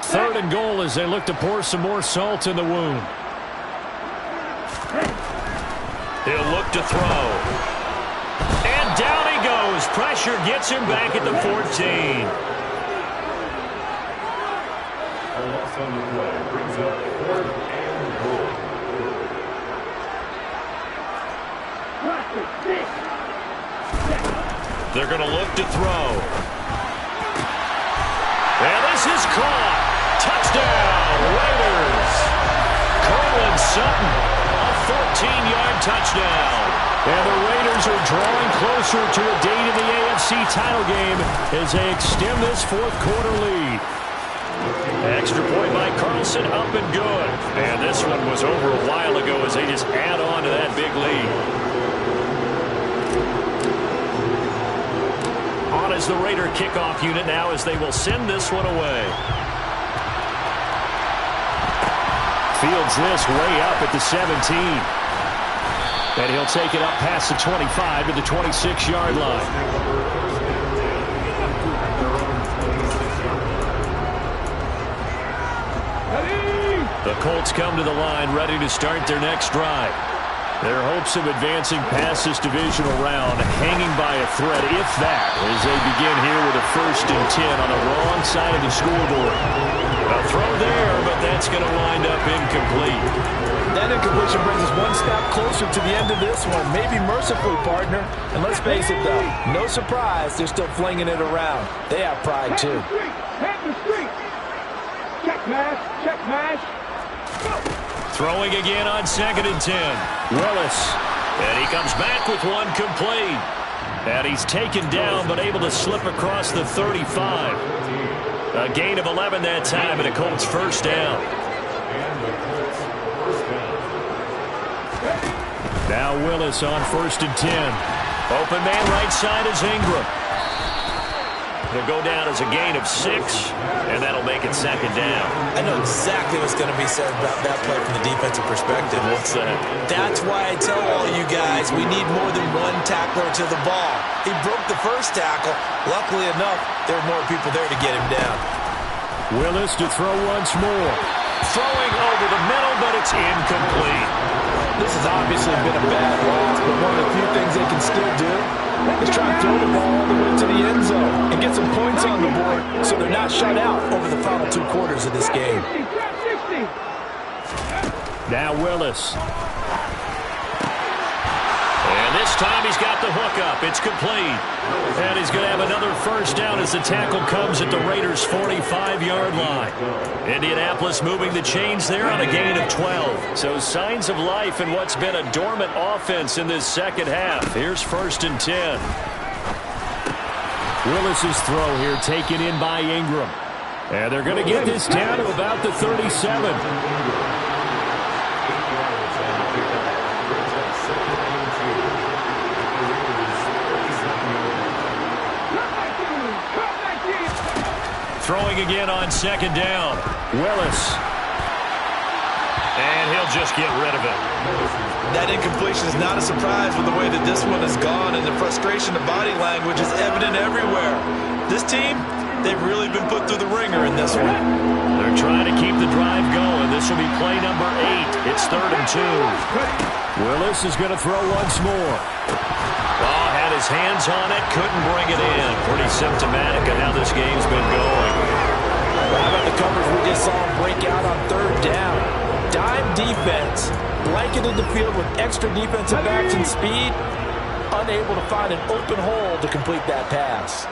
Third and goal as they look to pour some more salt in the wound. He'll look to throw. And down he goes. Pressure gets him back at the 14. They're going to look to throw. And this is caught. Touchdown, Raiders. Cortland Sutton, a 14-yard touchdown. And the Raiders are drawing closer to a date in the AFC title game as they extend this fourth-quarter lead. Extra point by Carlson, up and good. And this one was over a while ago as they just add on to that big lead. On is the Raider kickoff unit now as they will send this one away. Fields this way up at the 17. And he'll take it up past the 25 to the 26-yard line. The Colts come to the line ready to start their next drive. Their hopes of advancing past this divisional round hanging by a thread, if that, as they begin here with a 1st and 10 on the wrong side of the scoreboard. A throw there, but that's going to wind up incomplete. That incompletion brings us one step closer to the end of this one. Maybe mercifully, partner. And let's face it, though, no surprise, they're still flinging it around. They have pride, too. Head the street. Check pass. Check pass. Throwing again on 2nd and 10. Willis. And he comes back with one complete. And he's taken down but able to slip across the 35. A gain of 11 that time and a Colts first down. Now Willis on 1st and 10. Open man right side is Ingram. It'll go down as a gain of 6, and that'll make it 2nd down. I know exactly what's going to be said about that play from the defensive perspective. What's that? That's why I tell all you guys we need more than one tackler to the ball. He broke the first tackle. Luckily enough, there were more people there to get him down. Willis to throw once more. Throwing over the middle, but it's incomplete. This has obviously been a bad loss, but one of the few things they can still do is try and throw the ball all the way to the end zone and get some points on the board so they're not shut out over the final 2 quarters of this game. Now Willis. And this time he's got the hook up. It's complete. And he's going to have another first down as the tackle comes at the Raiders' 45-yard line. Indianapolis moving the chains there on a gain of 12. So signs of life in what's been a dormant offense in this second half. Here's 1st and 10. Willis's throw here taken in by Ingram. And they're going to get this down to about the 37. Throwing again on 2nd down. Willis. And he'll just get rid of it. That incompletion is not a surprise with the way that this one has gone, and the frustration of body language is evident everywhere. This team, they've really been put through the ringer in this one. They're trying to keep the drive going. This will be play number 8. It's 3rd and 2. Willis is going to throw once more. Oh, had his hands on it, couldn't bring it in. Pretty symptomatic of how this game's been going. How about the coverage we just saw him break out on 3rd down? Dime defense, blanketed the field with extra defensive backs and speed, unable to find an open hole to complete that pass.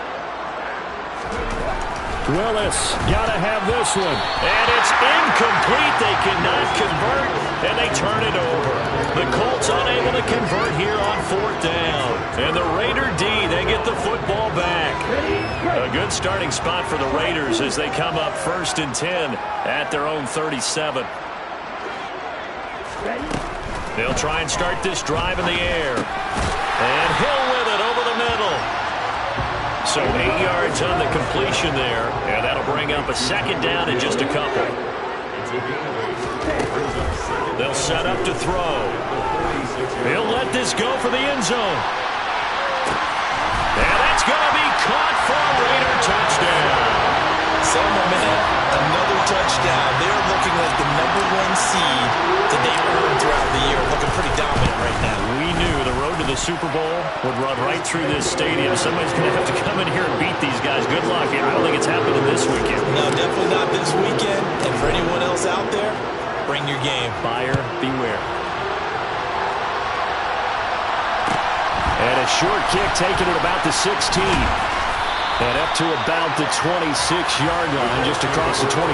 Willis, gotta have this one. And it's incomplete. They cannot convert, and they turn it over. The Colts unable to convert here on 4th down. And the Raider D, they get the football back. A good starting spot for the Raiders as they come up 1st and 10 at their own 37. They'll try and start this drive in the air. And Hill with it over the middle. So 8 yards on the completion there, and that'll bring up a 2nd down in just a couple. They'll set up to throw. He'll let this go for the end zone. And that's going to be caught for a Raider touchdown. So, my man, another touchdown. They're looking like the #1 seed that they've earned throughout the year. Looking pretty dominant right now. We knew the road to the Super Bowl would run right through this stadium. Somebody's going to have to come in here and beat these guys. Good luck. I don't think it's happening this weekend. No, definitely not this weekend. And for anyone else out there, bring your game. Buyer beware. And a short kick taken at about the 16. And up to about the 26-yard line, just across the 25.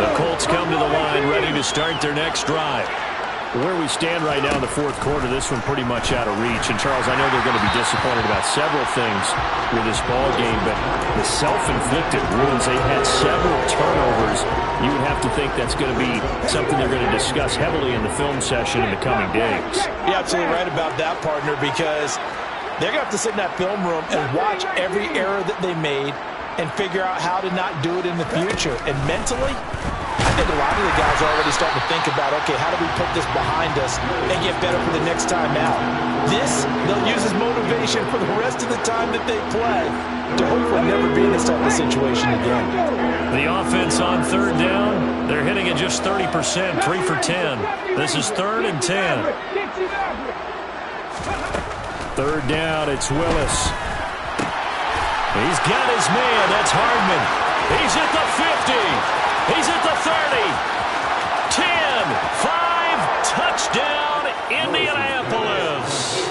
The Colts come to the line, ready to start their next drive. Where we stand right now in the fourth quarter, this one pretty much out of reach. And, Charles, I know they're going to be disappointed about several things with this ball game, but the self-inflicted wounds, they've had several turnovers. You would have to think that's going to be something they're going to discuss heavily in the film session in the coming days. You're absolutely right about that, partner, because they're going to have to sit in that film room and watch every error that they made and figure out how to not do it in the future. And mentally, I think a lot of the guys are already starting to think about, okay, how do we put this behind us and get better for the next time out? This, they'll use as motivation for the rest of the time that they play to hopefully never be in this type of situation again. The offense on third down, they're hitting at just 30%, 3 for 10. This is 3rd and 10. Third down, it's Willis. He's got his man. That's Hardman. He's at the 50. He's at the 30. 10, 5, touchdown, Indianapolis.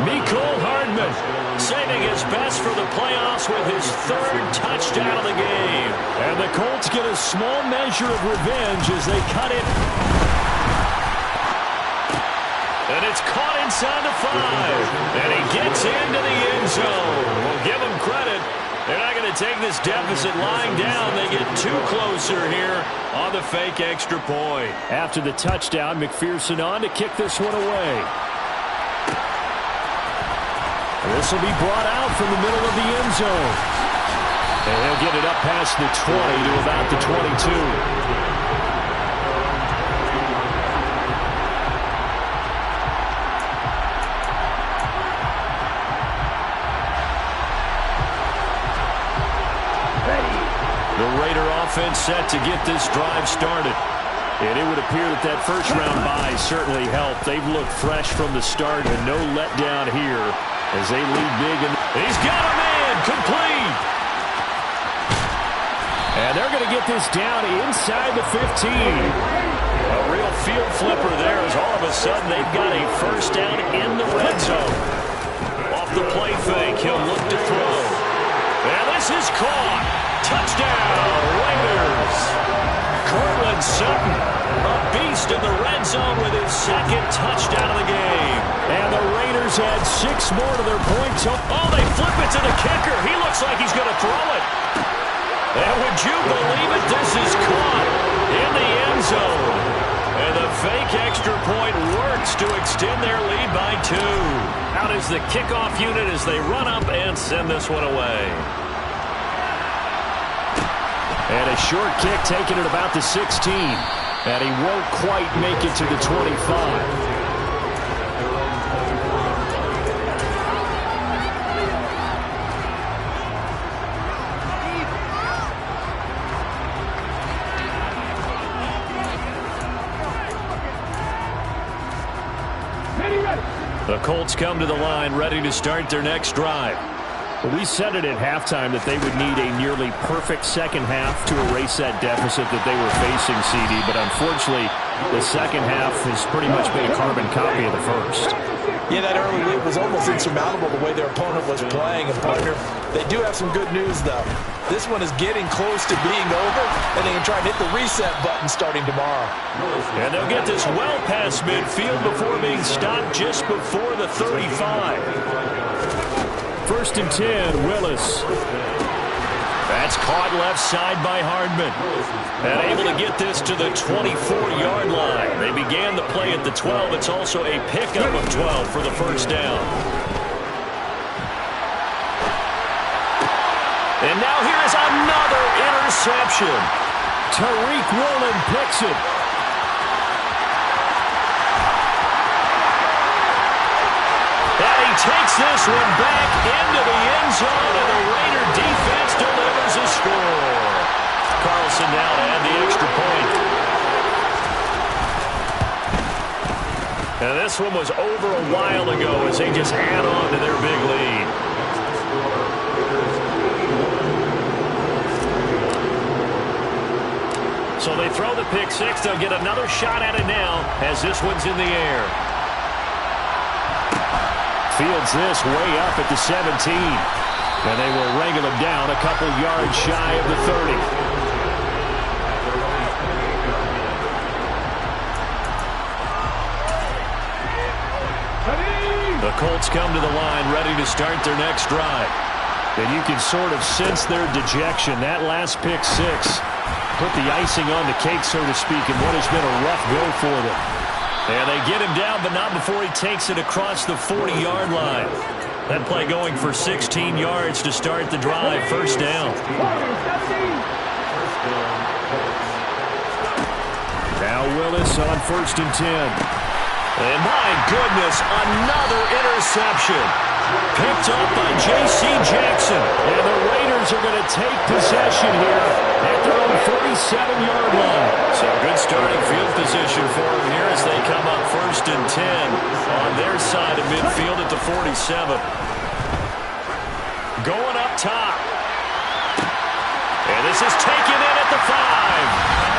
Mecole Hardman saving his best for the playoffs with his 3rd touchdown of the game. And the Colts get a small measure of revenge as they cut it. And it's caught inside the 5. And he gets into the end zone. We'll give him credit. They're not going to take this deficit lying down. They get 2 closer here on the fake extra point. After the touchdown, McPherson on to kick this one away. This will be brought out from the middle of the end zone. And he'll get it up past the 20 to about the 22. Offense set to get this drive started. And it would appear that that first-round bye certainly helped. They've looked fresh from the start and no letdown here as they lead big. And he's got a man complete. And they're going to get this down inside the 15. A real field flipper there as all of a sudden they've got a first down in the red zone. Off the play fake, he'll look to throw. And this is caught. Touchdown, Raiders. Cortland Sutton, a beast in the red zone with his 2nd touchdown of the game. And the Raiders add 6 more to their points. Oh, they flip it to the kicker. He looks like he's going to throw it. And would you believe it? This is caught in the end zone. And the fake extra point works to extend their lead by 2. Out is the kickoff unit as they run up and send this one away. And a short kick taken at about the 16. And he won't quite make it to the 25. The Colts come to the line ready to start their next drive. Well, we said it at halftime that they would need a nearly perfect second half to erase that deficit that they were facing, CD. But unfortunately, the second half has pretty much been a carbon copy of the first. Yeah, that early lead was almost insurmountable the way their opponent was playing. And, partner, they do have some good news, though. This one is getting close to being over, and they can try and hit the reset button starting tomorrow. And they'll get this well past midfield before being stopped just before the 35. 1st and 10, Willis. That's caught left side by Hardman. And able to get this to the 24-yard line. They began the play at the 12. It's also a pickup of 12 for the first down. And now here is another interception. Tariq Woolen picks it. And he takes this one back into the end zone, and the Raider defense delivers a score. Carlson now to add the extra point. And this one was over a while ago as they just add on to their big lead. So they throw the pick six. They'll get another shot at it now as this one's in the air. Fields this way up at the 17. And they will wrangle him down a couple yards shy of the 30. The Colts come to the line ready to start their next drive. And you can sort of sense their dejection. That last pick six put the icing on the cake, so to speak, in what has been a rough go for them. And they get him down, but not before he takes it across the 40-yard line. That play going for 16 yards to start the drive. First down. Now Willis on 1st and 10. And my goodness, another interception. Picked up by J.C. Jackson. And the Raiders are going to take possession here at their own 47-yard line. So good starting field position for them here as they come up 1st and 10 on their side of midfield at the 47. Going up top. And this is taken in at the 5.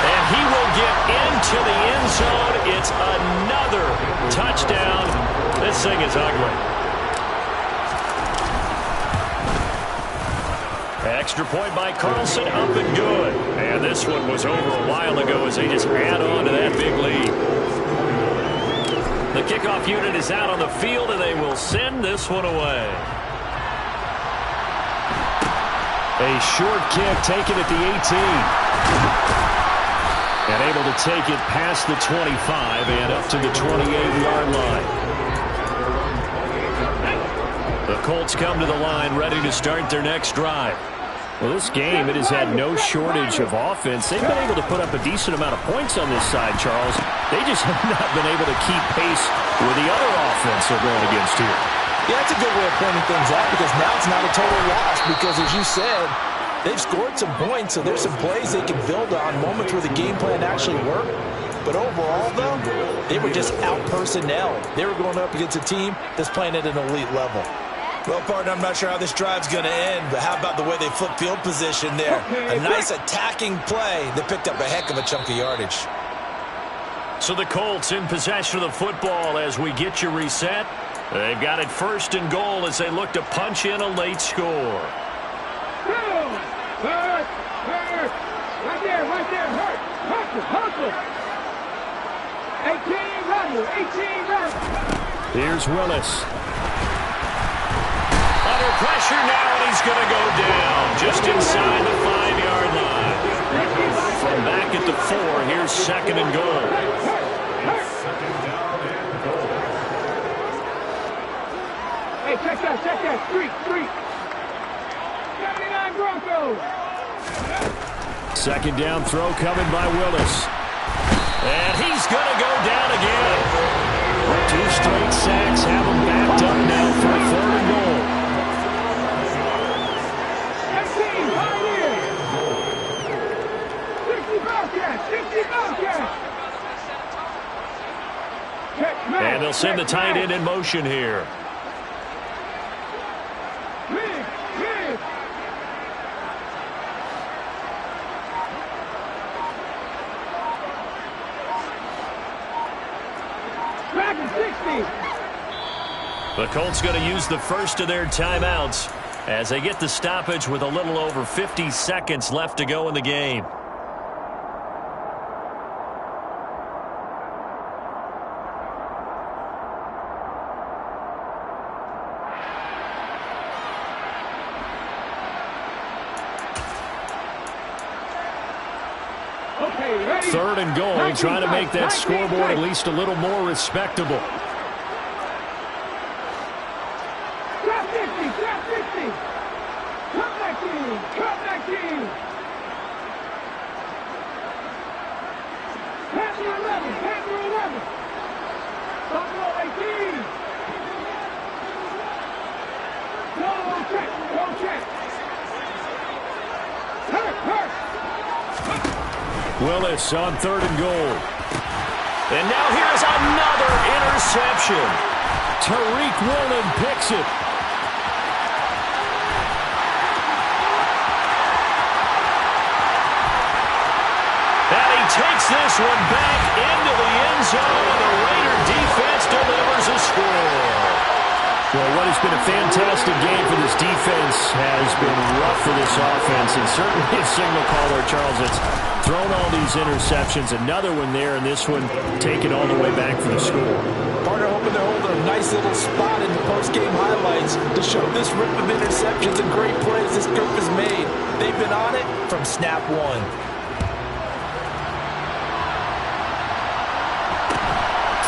And he will get into the end zone. It's another touchdown. This thing is ugly. Extra point by Carlson, up and good. And this one was over a while ago as they just add on to that big lead. The kickoff unit is out on the field, and they will send this one away. A short kick taken at the 18. And able to take it past the 25 and up to the 28-yard line. The Colts come to the line ready to start their next drive. Well, this game, it has had no shortage of offense. They've been able to put up a decent amount of points on this side, Charles. They just have not been able to keep pace with the other offense they're going against here. Yeah, that's a good way of pointing things out because now it's not a total loss because, as you said, they've scored some points, so there's some plays they can build on, moments where the game plan actually worked. But overall, though, they were just out-personnel. They were going up against a team that's playing at an elite level. Well, partner, I'm not sure how this drive's going to end, but how about the way they flip field position there? A nice attacking play that picked up a heck of a chunk of yardage. So the Colts in possession of the football as we get you reset. They've got it 1st and goal as they look to punch in a late score. Hurt. Right there, hurt. Hustle. 18 run. Here's Willis. Under pressure now, and he's going to go down just inside the 5-yard line. From back at the 4, here's 2nd and goal. Hey, check that. Street. 79 Broncos. 2nd down throw coming by Willis. And he's going to go down again. 2 straight sacks have him backed up now for 3rd and goal. 60 Bobcats. And they'll send the tight end in motion here. The Colts going to use the first of their timeouts as they get the stoppage with a little over 50 seconds left to go in the game. Okay, 3rd and goal, trying to make that scoreboard at least a little more respectable. Willis on 3rd and goal. And now here's another interception. Tariq Woolen picks it. And he Gets this one back into the end zone, and the Raider defense delivers a score. Well, what has been a fantastic game for this defense has been rough for this offense, and certainly a signal caller, Charles, that's thrown all these interceptions. Another one there, and this one taken all the way back for the score. Partner hoping they're holding a nice little spot in the post-game highlights to show this rip of interceptions and great plays this group has made. They've been on it from snap one.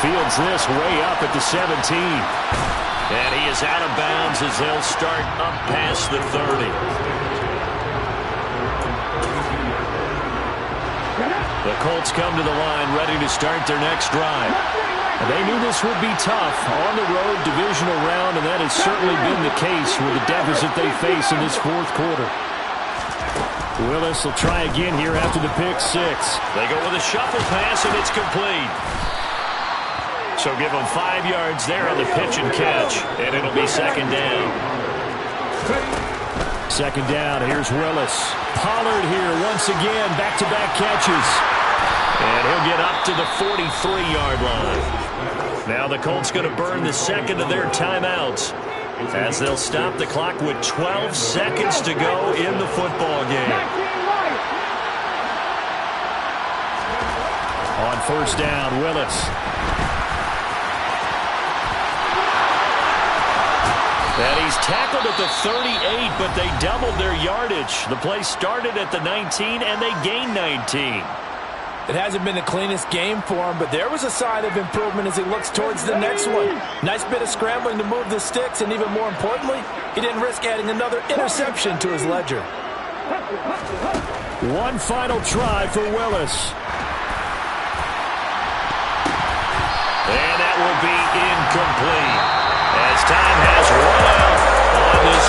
Fields this way up at the 17. And he is out of bounds as they'll start up past the 30. The Colts come to the line ready to start their next drive. And they knew this would be tough on the road divisional round, and that has certainly been the case with the deficit they face in this fourth quarter. Willis will try again here after the pick six. They go with a shuffle pass, and it's complete. So give them 5 yards there on the pitch and catch, and it'll be second down. Second down, here's Willis. Pollard here once again, back-to-back catches. And he'll get up to the 43-yard line. Now the Colts going to burn the second of their timeouts as they'll stop the clock with 12 seconds to go in the football game. On first down, Willis. And he's tackled at the 38, but they doubled their yardage. The play started at the 19, and they gained 19. It hasn't been the cleanest game for him, but there was a sign of improvement as he looks towards the next one. Nice bit of scrambling to move the sticks, and even more importantly, he didn't risk adding another interception to his ledger. One final try for Willis. And that will be incomplete, as time has run out on this